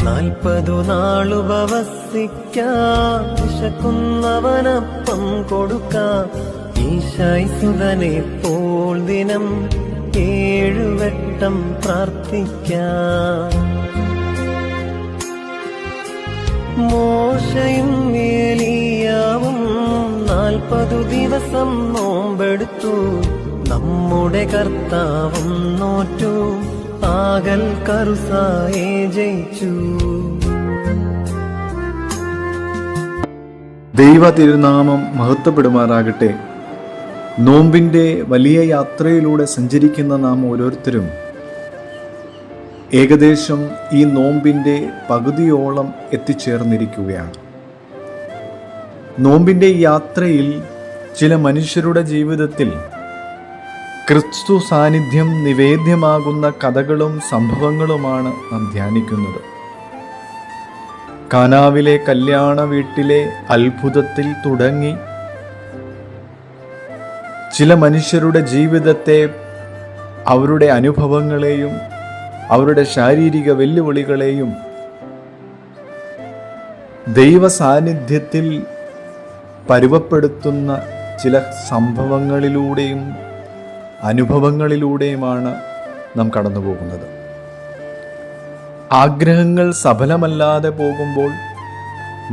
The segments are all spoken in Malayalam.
40 നാളുപവസിക്കാം, വിശക്കുന്നവനപ്പം കൊടുക്കാം. ഈശായ്സുതനെ പോൽ ദിനം 7 വട്ടം പ്രാർത്ഥിക്കാം. മോശയും ഏലിയാവും 40 ദിവസം നോമ്പെടുത്തു. നമ്മുടെ കർത്താവും നോറ്റു, ആകൽ കറുസായെ ജയിച്ചു. ദൈവ തിരുനാമം മഹത്വപ്പെടുമാറാകട്ടെ. നോമ്പിൻ്റെ വലിയ യാത്രയിലൂടെ സഞ്ചരിക്കുന്ന നാം ഓരോരുത്തരും ഏകദേശം ഈ നോമ്പിൻ്റെ പകുതിയോളം എത്തിച്ചേർന്നിരിക്കുകയാണ്. നോമ്പിൻ്റെ യാത്രയിൽ ചില മനുഷ്യരുടെ ജീവിതത്തിൽ ക്രിസ്തു സാന്നിധ്യം നിവേദ്യമാകുന്ന കഥകളും സംഭവങ്ങളുമാണ് നാം ധ്യാനിക്കുന്നത്. കാനാവിലെ കല്യാണ വീട്ടിലെ അത്ഭുതത്തിൽ തുടങ്ങി ചില മനുഷ്യരുടെ ജീവിതത്തെ, അവരുടെ അനുഭവങ്ങളെയും അവരുടെ ശാരീരിക വെല്ലുവിളികളെയും ദൈവ സാന്നിധ്യത്തിൽ പരുവപ്പെടുത്തുന്ന ചില സംഭവങ്ങളിലൂടെയും അനുഭവങ്ങളിലൂടെയുമാണ് നാം കടന്നു പോകുന്നത്. ആഗ്രഹങ്ങൾ സഫലമല്ലാതെ പോകുമ്പോൾ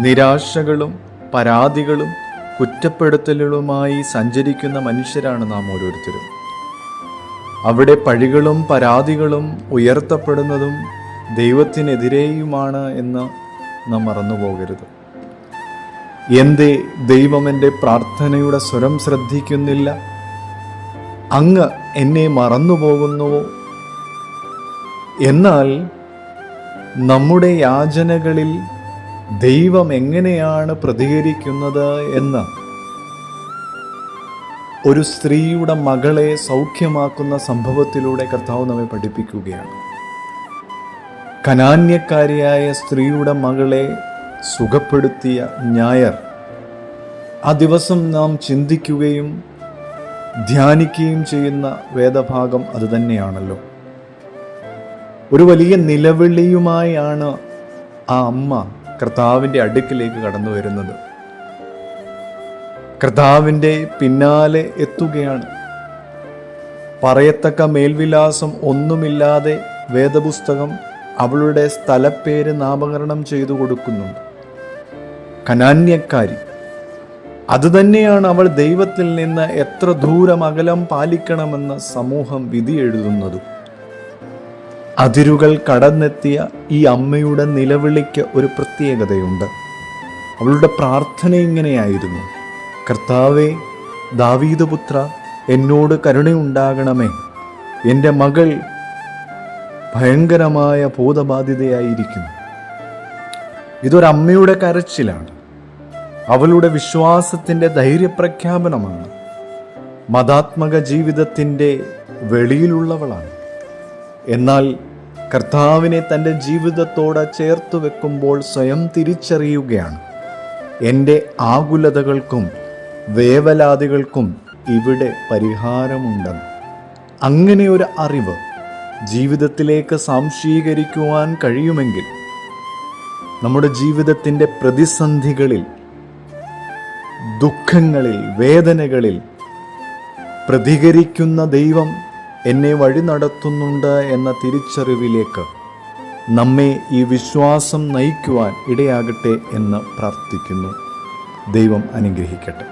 നിരാശകളും പരാതികളും കുറ്റപ്പെടുത്തലുകളുമായി സഞ്ചരിക്കുന്ന മനുഷ്യരാണ് നാം ഓരോരുത്തരും. അവിടെ പഴികളും പരാതികളും ഉയർത്തപ്പെടുന്നതും ദൈവത്തിനെതിരെയുമാണ് എന്ന് നാം മറന്നുപോകരുത്. എന്തേ ദൈവം എൻ്റെ പ്രാർത്ഥനയുടെ സ്വരം ശ്രദ്ധിക്കുന്നില്ല? അങ്ങ് എന്നെ മറന്നുപോകുന്നുവോ? എന്നാൽ നമ്മുടെ യാചനകളിൽ ദൈവം എങ്ങനെയാണ് പ്രതികരിക്കുന്നത് എന്ന് ഒരു സ്ത്രീയുടെ മകളെ സൗഖ്യമാക്കുന്ന സംഭവത്തിലൂടെ കർത്താവ് നമ്മെ പഠിപ്പിക്കുകയാണ്. കനാന്യക്കാരിയായ സ്ത്രീയുടെ മകളെ സുഖപ്പെടുത്തിയ ഞായർ, ആ ദിവസം നാം ചിന്തിക്കുകയും ധ്യാനിക്കുകയും ചെയ്യുന്ന വേദഭാഗം അതുതന്നെയാണല്ലോ. ഒരു വലിയ നിലവിളിയുമായാണ് ആ അമ്മ കർത്താവിൻ്റെ അടുക്കിലേക്ക് കടന്നു വരുന്നത്. കർത്താവിൻ്റെ പിന്നാലെ എത്തുകയാണ്. പറയത്തക്ക മേൽവിലാസം ഒന്നുമില്ലാതെ വേദപുസ്തകം അവളുടെ സ്ഥലപ്പേര് നാമകരണം ചെയ്തു കൊടുക്കുന്നുണ്ട്. കനാന്യക്കാരി. അതുതന്നെയാണ് അവൾ ദൈവത്തിൽ നിന്ന് എത്ര ദൂരം അകലം പാലിക്കണമെന്ന് സമൂഹം വിധി എഴുതുന്നതും. അതിരുകൾ കടന്നെത്തിയ ഈ അമ്മയുടെ നിലവിളിക്ക് ഒരു പ്രത്യേകതയുണ്ട്. അവളുടെ പ്രാർത്ഥന ഇങ്ങനെയായിരുന്നു: കർത്താവേ, ദാവീദ് പുത്ര, എന്നോട് കരുണയുണ്ടാകണമേ. എൻ്റെ മകൾ ഭയങ്കരമായ ഭൂതബാധിതയായിരിക്കുന്നു. ഇതൊരമ്മയുടെ കരച്ചിലാണ്. അവളുടെ വിശ്വാസത്തിൻ്റെ ധൈര്യപ്രഖ്യാപനമാണ്. മതാത്മക ജീവിതത്തിൻ്റെ വെളിയിലുള്ളവളാണ്. എന്നാൽ കർത്താവിനെ തൻ്റെ ജീവിതത്തോട് ചേർത്ത് വെക്കുമ്പോൾ സ്വയം തിരിച്ചറിയുകയാണ്: എൻ്റെ ആകുലതകൾക്കും വേവലാതികൾക്കും ഇവിടെ പരിഹാരമുണ്ടെന്ന്. അങ്ങനെ ഒരു അറിവ് ജീവിതത്തിലേക്ക് സാംശീകരിക്കുവാൻ കഴിയുമെങ്കിൽ നമ്മുടെ ജീവിതത്തിൻ്റെ പ്രതിസന്ധികളിൽ, ദുഃഖങ്ങളിൽ, വേദനകളിൽ പ്രതികരിക്കുന്ന ദൈവം എന്നെ വഴി നടത്തുന്നുണ്ട് എന്ന തിരിച്ചറിവിലേക്ക് നമ്മെ ഈ വിശ്വാസം നയിക്കുവാൻ ഇടയാകട്ടെ എന്ന് പ്രാർത്ഥിക്കുന്നു. ദൈവം അനുഗ്രഹിക്കട്ടെ.